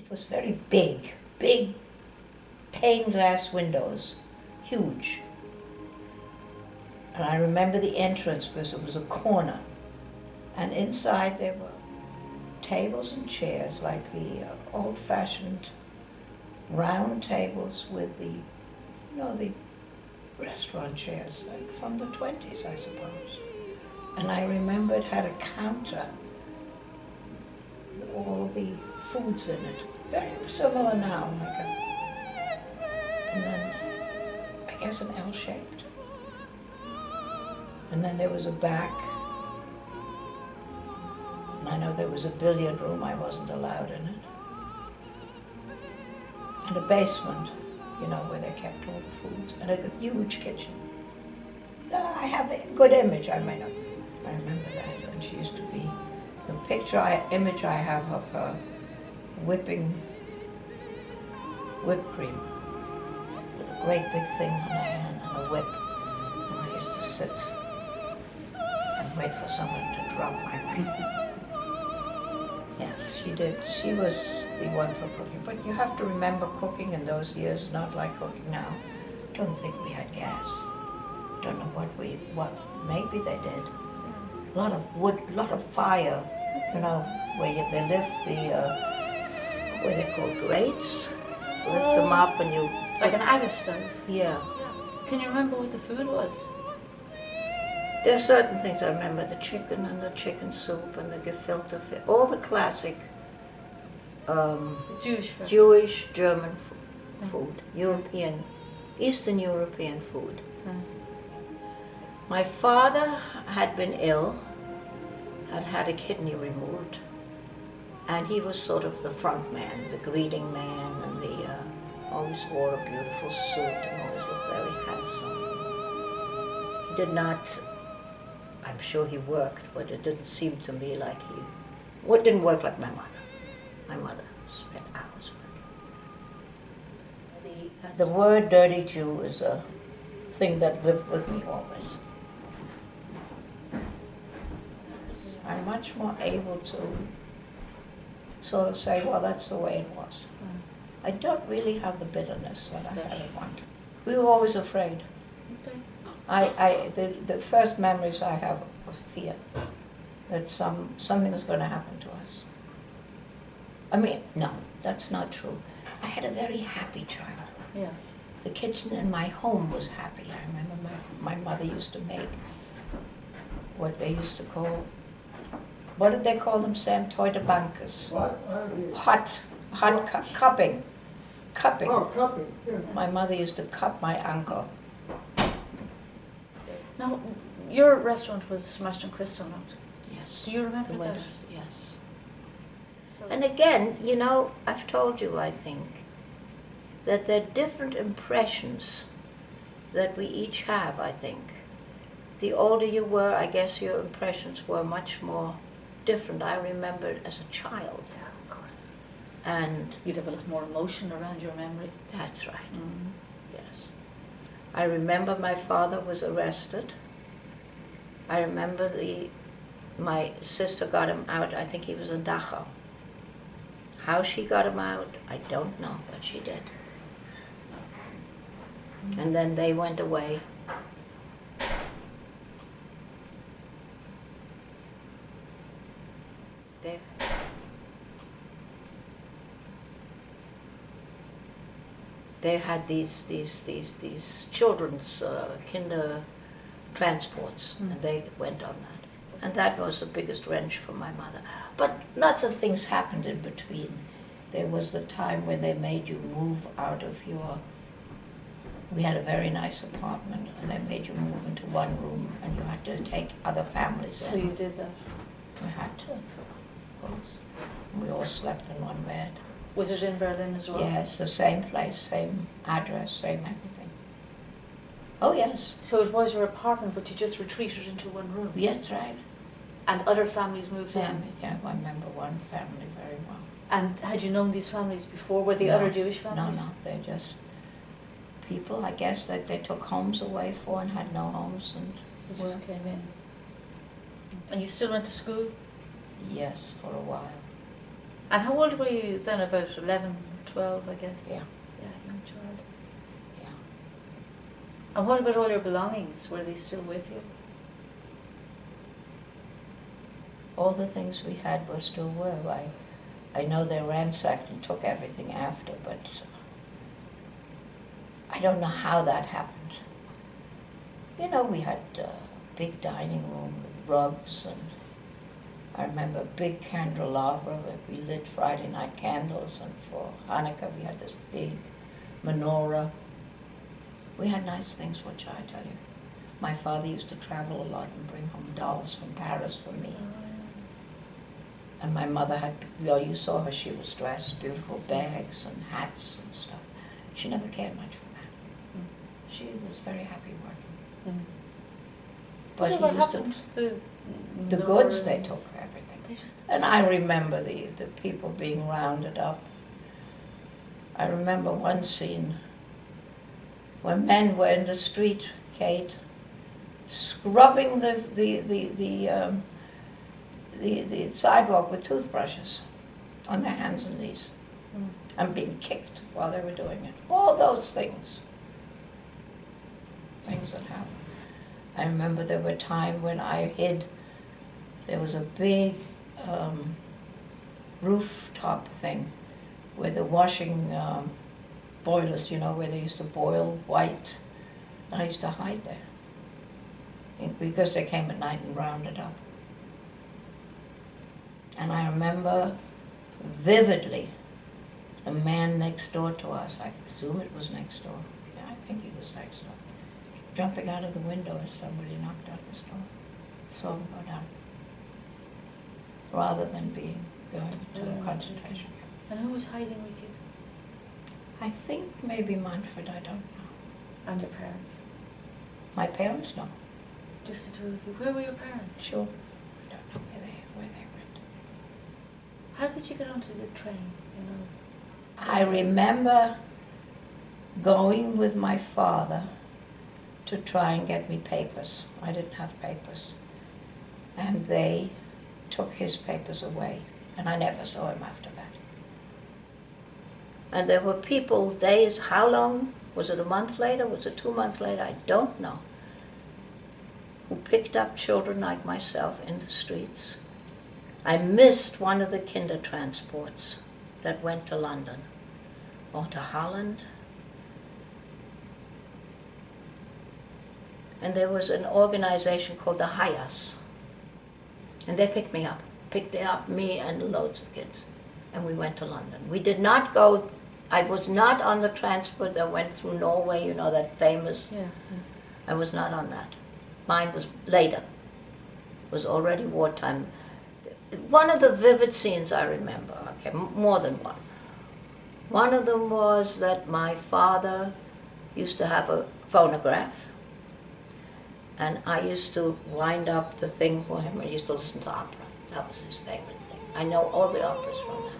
It was very big, big pane glass windows, huge. And I remember the entrance because it was a corner. And inside there were tables and chairs, like the old-fashioned round tables with the, the restaurant chairs, like from the 20s, I suppose. And I remember it had a counter with all the foods in it, very similar now, and then I guess an L-shaped. And then there was a back, and I know there was a billiard room, I wasn't allowed in it, and a basement, where they kept all the foods, and a huge kitchen. I have a good image, I remember that, and she used to be, the image I have of her whipping whipped cream with a great big thing on her hand and a whip, and I used to sit and wait for someone to drop my whip. Yes, she did. She was the one for cooking. But you have to remember cooking in those years, not like cooking now. Don't think we had gas. Don't know what, maybe they did. A lot of wood, a lot of fire, where they lift what are they called, grates? Lift them up and you... Like an Agus stove? Yeah. Can you remember what the food was? There are certain things I remember, the chicken and the chicken soup and the gefilte fish, all the classic Jewish, German food, European, Eastern European food. My father had been ill, had had a kidney removed, and he was sort of the front man, the greeting man, and always wore a beautiful suit and always looked very handsome. He did not, I'm sure he worked, but it didn't seem to me like it didn't work like my mother. My mother spent hours working. The word dirty Jew is a thing that lived with me always. I'm much more able to sort of say, well, that's the way it was. I don't really have the bitterness that I had at one time. We were always afraid. Okay. The first memories I have of fear, that something was going to happen to us. I mean, no, that's not true. I had a very happy child. Yeah. The kitchen in my home was happy. I remember my mother used to make what they used to call, what did they call them, Sam? Teutebankers. What? Cupping. Cupping. Oh, cupping, yeah. My mother used to cup my uncle. Now, your restaurant was smashed in Kristallnacht. Yes. Do you remember The that? windows, yes. So And again, I've told you, I think, that there are different impressions that we each have, I think. The older you were, I guess your impressions were much more different. I remember it as a child. Yeah, of course. And you'd have a lot more emotion around your memory. that's right. Mm-hmm. Yes. I remember my father was arrested. I remember my sister got him out. I think he was in Dachau. How she got him out, I don't know, but she did. Mm-hmm. And then they went away. They had these children's kinder transports, and they went on that. And that was the biggest wrench for my mother. But lots of things happened in between. There was the time when they made you move out of we had a very nice apartment, and they made you move into one room, and you had to take other families in. So you did that? We had to, of course. We all slept in one bed. Was it in Berlin as well? Yes, the same place, same address, same everything. Oh, yes. So it was your apartment, but you just retreated into one room? Yes, right. And other families moved in? Yeah, I remember one family very well. And had you known these families before? Were they other Jewish families? No, they're just people, I guess, that they took homes away for and had no homes. And they just came in. And you still went to school? Yes, for a while. And how old were you then? About 11, 12, I guess? Yeah. Yeah, young child. Yeah. And what about all your belongings? Were they still with you? All the things we had were still were. I know they ransacked and took everything after, but I don't know how that happened. You know, we had a big dining room with rugs, and I remember a big candelabra that we lit Friday night candles, and for Hanukkah we had this big menorah. We had nice things, which I tell you. My father used to travel a lot and bring home dolls from Paris for me. And my mother had, well, you saw her, she was dressed, beautiful bags and hats and stuff. She never cared much for that. She was very happy working. But Whatever he used happened to the goods, they took everything. And I remember the people being rounded up. I remember one scene when men were in the street, Kate, scrubbing the sidewalk with toothbrushes on their hands and knees, and being kicked while they were doing it. All those things that happened. I remember there were times when I hid. There was a big rooftop thing where the washing boilers, you know, where they used to boil white. And I used to hide there because they came at night and rounded up. And I remember vividly the man next door to us, I presume it was next door, yeah, I think he was next door, jumping out of the window as somebody knocked on his door. Saw him go down, rather than going to a concentration camp. And who was hiding with you? I think maybe Manfred, I don't know. And your parents? My parents, no. Just the two of you. Where were your parents? Sure. I don't know where they went. How did you get onto the train, you know? I remember going with my father to try and get me papers. I didn't have papers. And they took his papers away. And I never saw him after that. And there were people, days, how long? Was it a month later? Was it 2 months later? I don't know. Who picked up children like myself in the streets. I missed one of the kinder transports that went to London or to Holland. And there was an organization called the Hias. And they picked me up, me and loads of kids. And we went to London. We did not go, I was not on the transport that went through Norway, you know, that famous. Yeah. I was not on that. Mine was later. It was already wartime. One of the vivid scenes I remember, okay, more than one. One of them was that my father used to have a phonograph, and I used to wind up the thing for him. I used to listen to opera. That was his favorite thing. I know all the operas from that.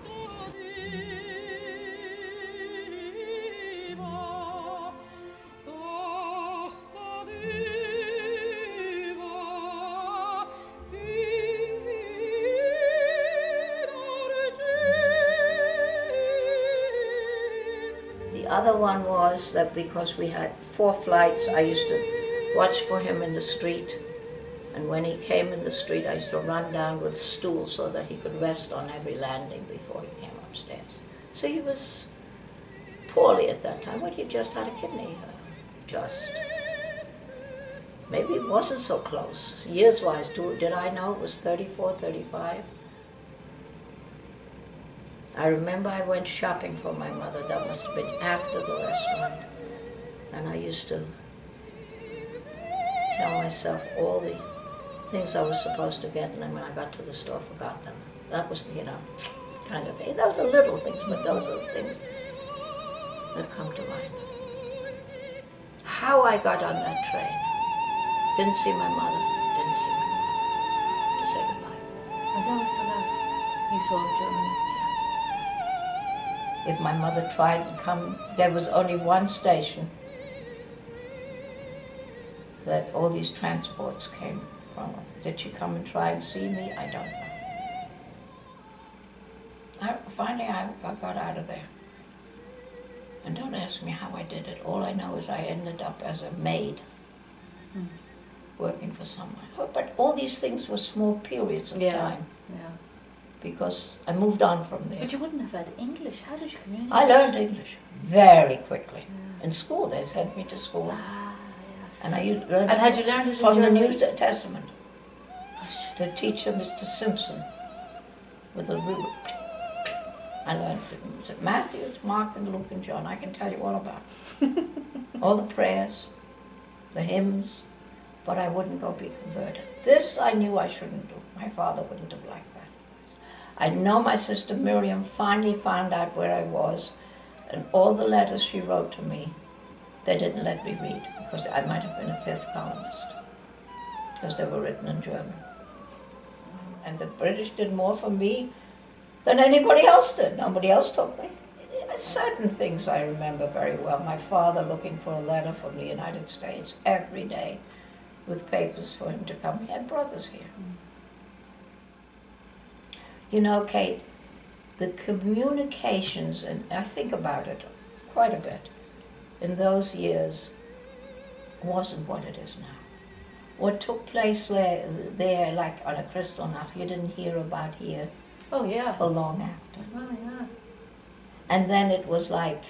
The other one was that because we had 4 flights, I used to watch for him in the street. And when he came in the street, I used to run down with a stool so that he could rest on every landing before he came upstairs. So he was poorly at that time. Well, he just had a kidney. Maybe it wasn't so close. Years-wise, did I know it was 34, 35? I remember I went shopping for my mother. That must have been after the restaurant. And I used to tell myself all the things I was supposed to get, and then when I got to the store, forgot them. That was, you know, kind of thing. Those are little things, but those are the things that come to mind. How I got on that train. Didn't see my mother. Didn't see my mother. To say goodbye. And that was the last you saw of Germany? If my mother tried to come, there was only one station that all these transports came from. Did she come and try and see me? I don't know. Finally, I got out of there. And don't ask me how I did it. All I know is I ended up as a maid, working for someone. But all these things were small periods of time. Yeah. Because I moved on from there. But you wouldn't have had English. How did you communicate? I learned English very quickly. In school, they sent me to school. Yes. And I learned And had you learned it from the German? New Testament. The teacher, Mr. Simpson, with a ruler. I learned Matthew, Mark, and Luke, and John. I can tell you all about it. All the prayers, the hymns, but I wouldn't go be converted. This I knew I shouldn't do. My father wouldn't have liked that. I know my sister Miriam finally found out where I was, and all the letters she wrote to me, they didn't let me read, because I might have been a fifth columnist, because they were written in German. And the British did more for me than anybody else did. Nobody else took me. Certain things I remember very well. My father looking for a letter from the United States every day with papers for him to come. He had brothers here. You know, Kate, the communications, and I think about it quite a bit, in those years wasn't what it is now. What took place there like on a Kristallnacht, you didn't hear about here till long after. Oh, yeah. And then it was like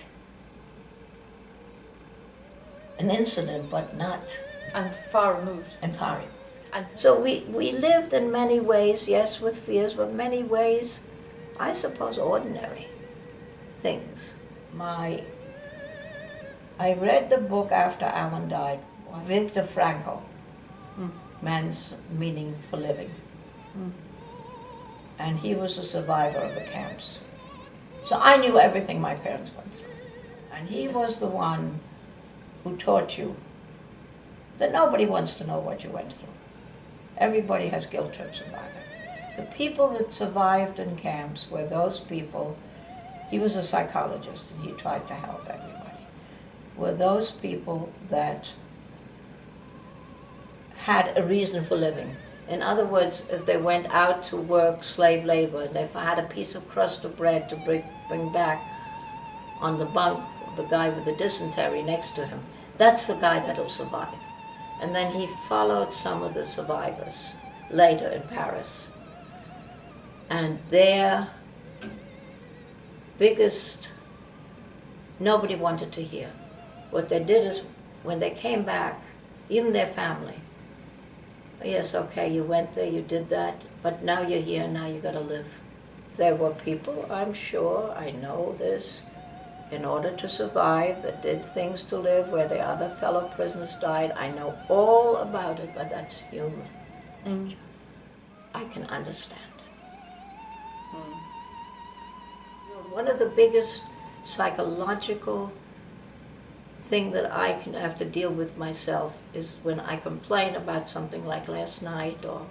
an incident, but not... And far removed. And far removed. And So we lived in many ways, yes, with fears, but many ways, I suppose, ordinary things. I read the book after Alan died, Viktor Frankl, Man's Meaning for Living. And he was a survivor of the camps. So I knew everything my parents went through. And he was the one who taught you that nobody wants to know what you went through. Everybody has guilt trips about it. The people that survived in camps were those people, he was a psychologist and he tried to help everybody, were those people that had a reason for living. In other words, if they went out to work slave labor, and they had a piece of crust of bread to bring back on the bunk of the guy with the dysentery next to him, that's the guy that'll survive. And then he followed some of the survivors later in Paris. And their biggest, nobody wanted to hear. What they did is, when they came back, even their family, yes, okay, you went there, you did that, but now you're here, now you gotta live. There were people, I'm sure, I know this, in order to survive, that did things to live where the other fellow prisoners died. I know all about it, but that's human. I can understand it. One of the biggest psychological thing that I can have to deal with myself is when I complain about something like last night or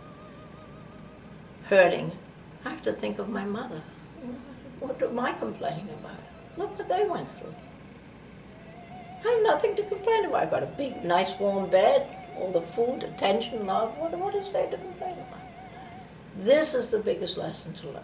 hurting, I have to think of my mother. What am I complaining about? Look what they went through. I have nothing to complain about. I've got a big, nice, warm bed, all the food, attention, love. What is there to complain about? This is the biggest lesson to learn.